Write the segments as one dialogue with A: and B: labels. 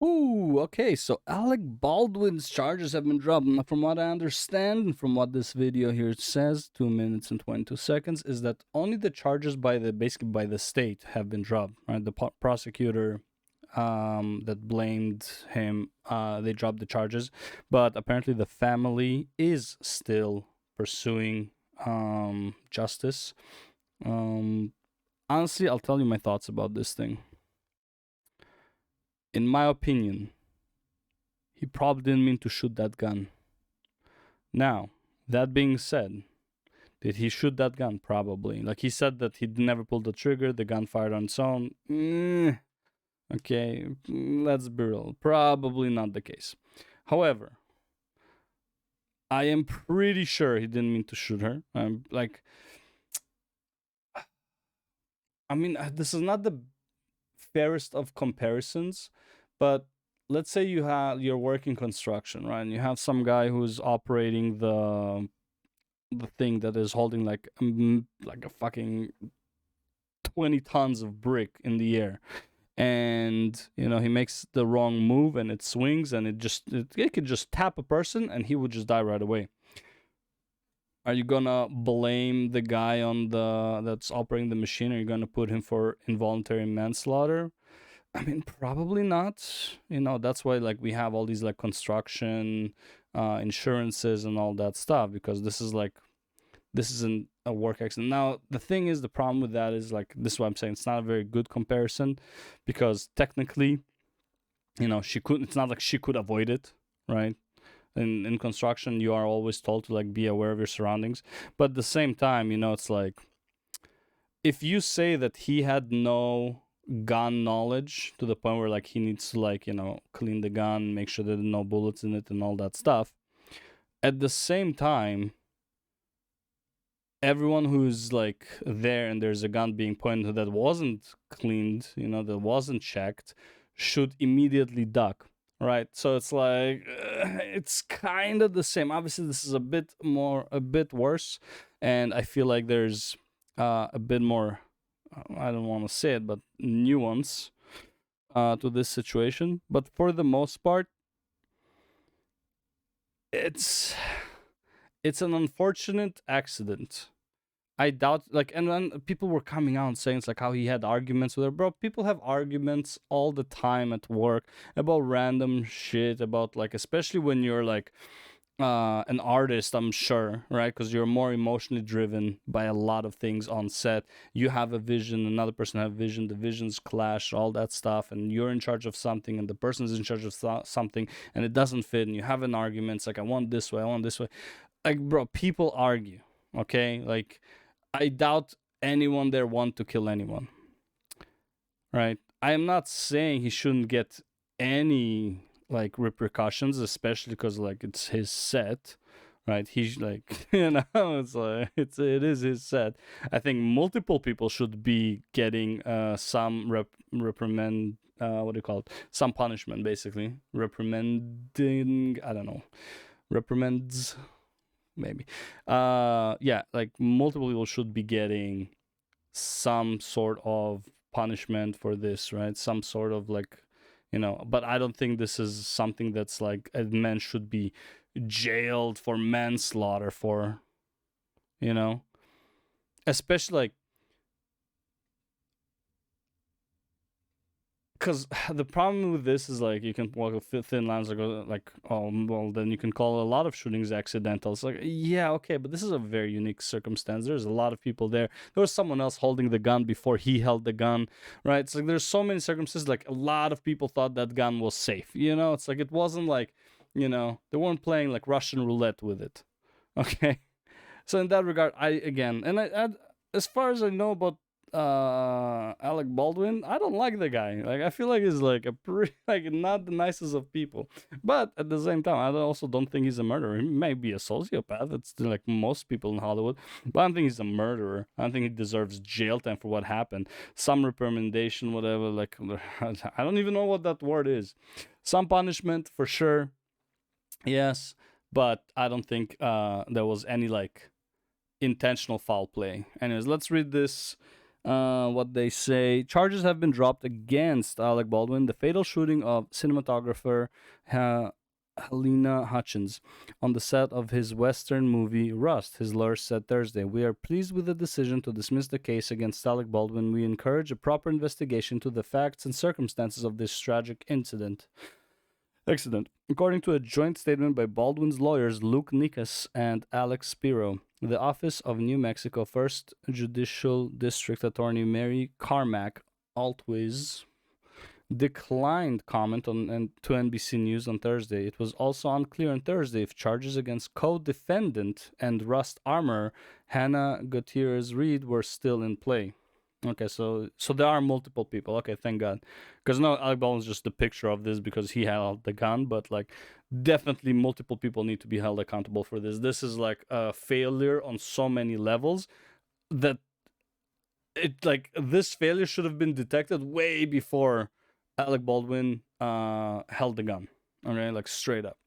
A: Ooh, okay, so Alec Baldwin's charges have been dropped. Now, from what I understand, and from what this video here says, 2 minutes and 22 seconds, is that only the charges basically by the state have been dropped, right? The prosecutor that blamed him, they dropped the charges, but apparently the family is still pursuing justice. Honestly, I'll tell you my thoughts about this thing. In my opinion, he probably didn't mean to shoot that gun. Now, that being said, did he shoot that gun? Probably. Like he said that he never pulled the trigger, the gun fired on its own. Okay, let's be real. Probably not the case. However, I am pretty sure he didn't mean to shoot her. This is not the fairest of comparisons, but let's say you're working construction, right? And you have some guy who's operating the thing that is holding like a fucking 20 tons of brick in the air, and he makes the wrong move and it swings and it could just tap a person and he would just die right away. Are you gonna blame the guy that's operating the machine? Are you gonna put him for involuntary manslaughter? I mean, probably not. That's why like we have all these like construction insurances and all that stuff, because this isn't a work accident. Now, the thing is, the problem with that is like this is what I'm saying. It's not a very good comparison, because technically, it's not like she could avoid it, right? In construction, you are always told to like be aware of your surroundings, but at the same time, it's like if you say that he had no gun knowledge to the point where like he needs to like clean the gun, make sure there are no bullets in it and all that stuff, at the same time everyone who's like there and there's a gun being pointed that wasn't cleaned, that wasn't checked, should immediately duck, right? So it's like it's kind of the same. Obviously this is a bit worse, and I feel like there's a bit more, I don't want to say it, but nuance to this situation. But for the most part, it's an unfortunate accident. I doubt, like, and then people were coming out and saying it's like how he had arguments with her. Bro, people have arguments all the time at work about random shit, about like, especially when you're like an artist, I'm sure, right? Because you're more emotionally driven by a lot of things on set. You have a vision, another person have a vision, the visions clash, all that stuff, and you're in charge of something, and the person's in charge of something, and it doesn't fit, and you have an argument. It's like, I want this way, I want this way. Like, bro, people argue, okay? Like, I doubt anyone there want to kill anyone, right? I am not saying he shouldn't get any like repercussions, especially because like it's his set, right? He's like, it's like it is his set. I think multiple people should be getting some reprimand. What do you call it? Some punishment, basically. Reprimanding. I don't know. Reprimands, maybe. Yeah, like multiple people should be getting some sort of punishment for this, right? Some sort of like, but I don't think this is something that's like a man should be jailed for manslaughter for, especially like, because the problem with this is like you can walk a thin lines like, oh well, then you can call a lot of shootings accidental. It's like, yeah, okay, but this is a very unique circumstance. There's a lot of people there. There was someone else holding the gun before he held the gun, right? It's like there's so many circumstances. Like a lot of people thought that gun was safe. It's like it wasn't like, they weren't playing like Russian roulette with it. Okay, so in that regard, as far as I know about Alec Baldwin, I don't like the guy. Like I feel like he's like a pretty like not the nicest of people. But at the same time, I also don't think he's a murderer. He may be a sociopath. It's like most people in Hollywood, but I don't think he's a murderer. I don't think he deserves jail time for what happened. Some reprimandation, whatever. Like I don't even know what that word is. Some punishment for sure. Yes, but I don't think there was any like intentional foul play. Anyways, let's read this What they say: charges have been dropped against Alec Baldwin, the fatal shooting of cinematographer Helena Hutchins on the set of his Western movie Rust. His lawyer said Thursday, "We are pleased with the decision to dismiss the case against Alec Baldwin. We encourage a proper investigation to the facts and circumstances of this tragic incident." Accident. According to a joint statement by Baldwin's lawyers Luke Nikas and Alex Spiro, the Office of New Mexico First Judicial District Attorney Mary Carmack Altwiz declined comment to NBC News on Thursday. It was also unclear on Thursday if charges against co-defendant and Rust armor Hannah Gutierrez Reed were still in play. Okay, so there are multiple people. Okay, thank God, because no, Alec Baldwin's just the picture of this because he held the gun, but like definitely multiple people need to be held accountable for this. This is like a failure on so many levels that it like this failure should have been detected way before Alec Baldwin held the gun. Okay, like straight up.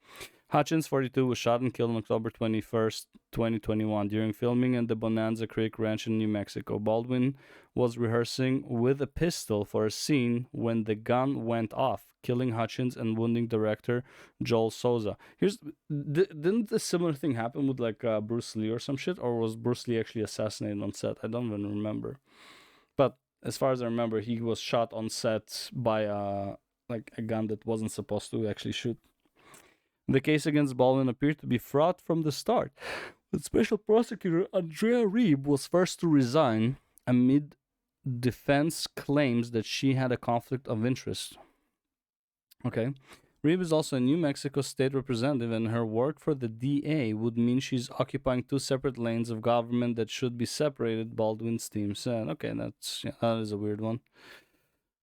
A: Hutchins, 42, was shot and killed on October 21st, 2021, during filming in the Bonanza Creek Ranch in New Mexico. Baldwin was rehearsing with a pistol for a scene when the gun went off, killing Hutchins and wounding director Joel Souza. Didn't a similar thing happen with like Bruce Lee or some shit? Or was Bruce Lee actually assassinated on set? I don't even remember. But as far as I remember, he was shot on set by like a gun that wasn't supposed to actually shoot. The case against Baldwin appeared to be fraught from the start, but Special Prosecutor Andrea Reeb was first to resign amid defense claims that she had a conflict of interest. Okay. Reeb is also a New Mexico state representative, and her work for the DA would mean she's occupying two separate lanes of government that should be separated, Baldwin's team said. Okay, that is a weird one.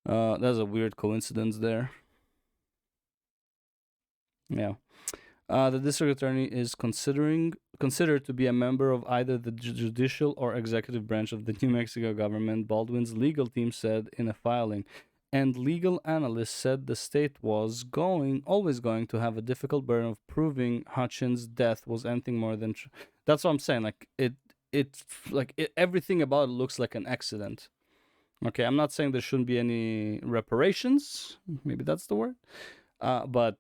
A: That's a weird coincidence there. Yeah. The district attorney is considered to be a member of either the judicial or executive branch of the New Mexico government, Baldwin's legal team said in a filing. And legal analysts said the state was always going to have a difficult burden of proving Hutchins' death was anything more than. That's what I'm saying. Like everything about it looks like an accident. Okay, I'm not saying there shouldn't be any reparations. Maybe that's the word. But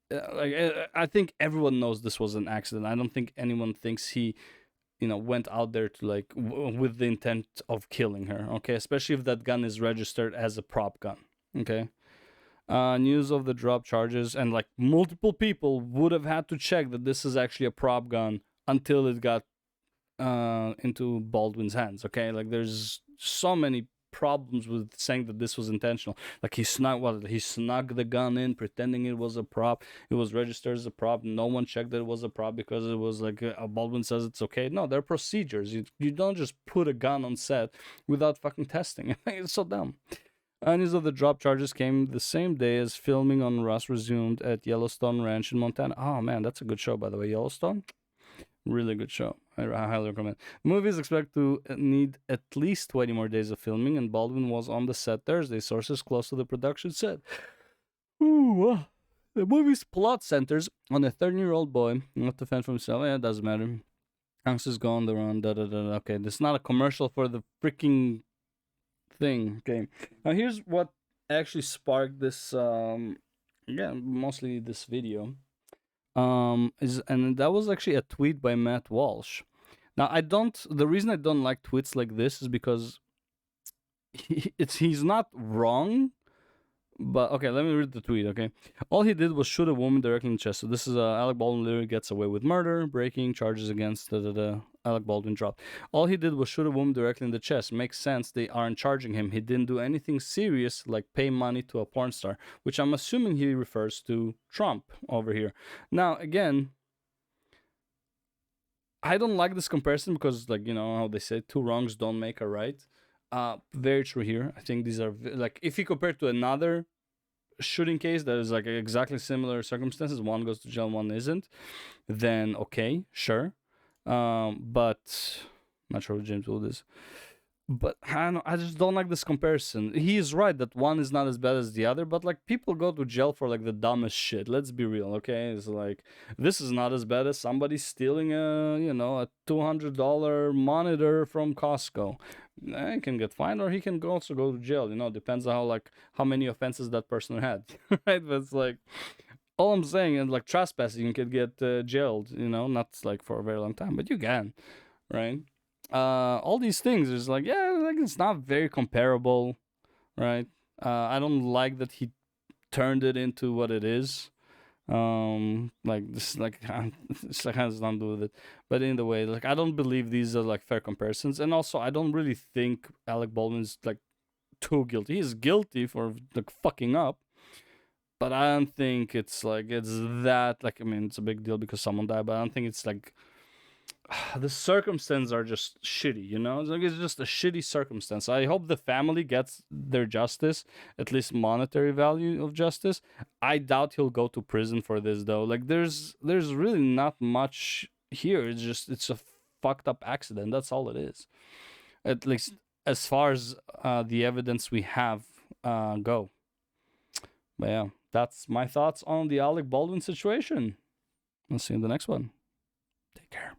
A: I think everyone knows this was an accident. I don't think anyone thinks he, went out there to like with the intent of killing her. Okay, especially if that gun is registered as a prop gun. Okay. News of the drop charges, and like multiple people would have had to check that this is actually a prop gun until it got into Baldwin's hands. Okay, like there's so many problems with saying that this was intentional. Like he snuck the gun in pretending it was a prop. It was registered as a prop. No one checked that it was a prop because it was like Baldwin says it's okay. No, there are procedures. You don't just put a gun on set without fucking testing. It's so dumb. News of the drop charges came the same day as filming on Rust resumed at Yellowstone Ranch in Montana. Oh man, that's a good show, by the way. Yellowstone, really good show. I highly recommend. The movie is expected to need at least 20 more days of filming, and Baldwin was on the set Thursday, sources close to the production said. Ooh, the movie's plot centers on a 13-year-old boy not to fend for himself. Yeah, it doesn't matter. Angst is gone, they're on, Okay, this is not a commercial for the freaking thing. Okay, now here's what actually sparked this, mostly this video. And that was actually a tweet by Matt Walsh. Now the reason I don't like tweets like this is because he's not wrong, but okay, let me read the tweet. Okay, all he did was shoot a woman directly in the chest. So this is Alec Baldwin literally gets away with murder, breaking charges against Alec Baldwin dropped. All he did was shoot a woman directly in the chest. Makes sense. They aren't charging him. He didn't do anything serious like pay money to a porn star, which I'm assuming he refers to Trump over here. Now, again, I don't like this comparison because, like, how they say, two wrongs don't make a right. Very true here. I think these are, like, if you compare to another shooting case that is, like, exactly similar circumstances, one goes to jail, one isn't, then okay, sure. But not sure what James Wood is. But I just don't like this comparison. He is right that one is not as bad as the other, but like people go to jail for like the dumbest shit. Let's be real, okay? It's like this is not as bad as somebody stealing a $200 monitor from Costco. He can get fined, or he can also go to jail. Depends on how many offenses that person had, right? But it's like all I'm saying is like trespassing, you could get jailed. Not like for a very long time, but you can, right? All these things is like, yeah, like it's not very comparable, right? I don't like that he turned it into what it is. Like this, like it's like has nothing to do with it. But in the way, like I don't believe these are like fair comparisons, and also I don't really think Alec Baldwin's like too guilty. He's guilty for like fucking up, but I don't think it's that like, I mean, it's a big deal because someone died, but I don't think it's like the circumstances are just shitty, it's just a shitty circumstance. I hope the family gets their justice, at least monetary value of justice. I doubt he'll go to prison for this though. Like there's really not much here. It's a fucked up accident. That's all it is, at least as far as the evidence we have go. But yeah, that's my thoughts on the Alec Baldwin situation. I'll see you in the next one. Take care.